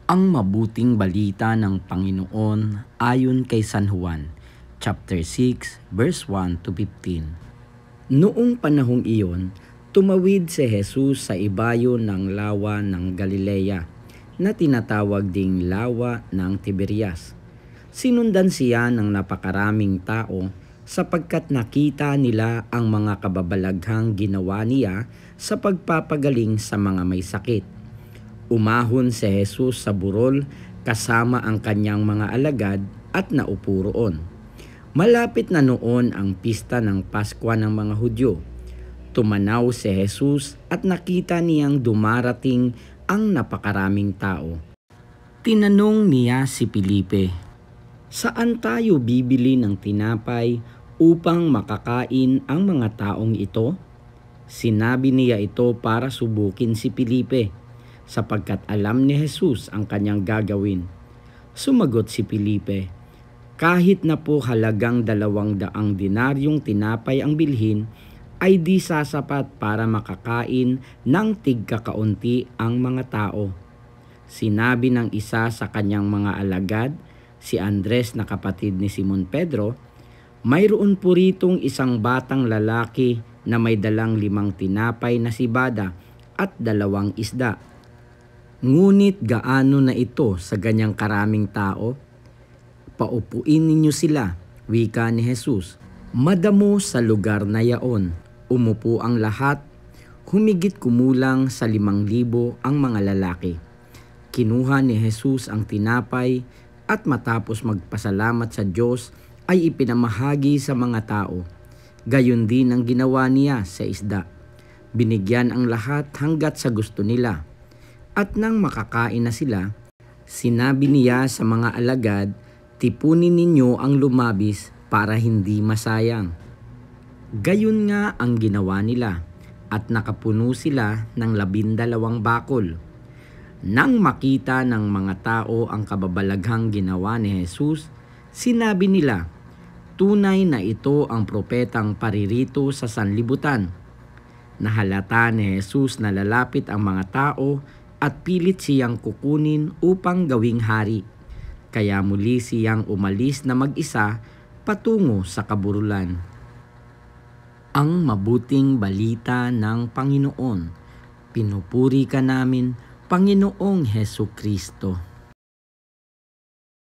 Ang mabuting balita ng Panginoon ayon kay San Juan, chapter 6, verse 1 to 15. Noong panahong iyon, tumawid si Jesus sa ibayo ng lawa ng Galilea, na tinatawag ding lawa ng Tiberias. Sinundan siya ng napakaraming tao sapagkat nakita nila ang mga kababalaghang ginawa niya sa pagpapagaling sa mga may sakit. Umahon si Jesus sa burol kasama ang kanyang mga alagad at naupo roon. Malapit na noon ang pista ng Pasko ng mga Hudyo. Tumanaw si Jesus at nakita niyang dumarating ang napakaraming tao. Tinanong niya si Felipe, "Saan tayo bibili ng tinapay upang makakain ang mga taong ito?" Sinabi niya ito para subukin si Felipe, sapagkat alam ni Jesus ang kanyang gagawin. Sumagot si Felipe, "Kahit na po halagang 200 dinaryong tinapay ang bilhin, ay di sasapat para makakain ng tigkakaunti ang mga tao." Sinabi ng isa sa kanyang mga alagad, si Andres na kapatid ni Simon Pedro, "Mayroon po ritong isang batang lalaki na may dalang 5 tinapay na sibada at 2 isda. Ngunit gaano na ito sa ganyang karaming tao? Paupuin ninyo sila," wika ni Jesus. Madamo sa lugar na yaon, umupo ang lahat, humigit kumulang sa 5,000 ang mga lalaki. Kinuha ni Jesus ang tinapay at matapos magpasalamat sa Diyos ay ipinamahagi sa mga tao. Gayon din ang ginawa niya sa isda. Binigyan ang lahat hanggat sa gusto nila. At nang makakain na sila, sinabi niya sa mga alagad, "Tipunin ninyo ang lumabis para hindi masayang." Gayon nga ang ginawa nila, at nakapuno sila ng 12 bakol. Nang makita ng mga tao ang kababalaghang ginawa ni Jesus, sinabi nila, "Tunay na ito ang propetang paririto sa sanlibutan." Nahalata ni Jesus na lalapit ang mga tao at pilit siyang kukunin upang gawing hari. Kaya muli siyang umalis na mag-isa patungo sa kaburulan. Ang mabuting balita ng Panginoon. Pinupuri ka namin, Panginoong Hesukristo.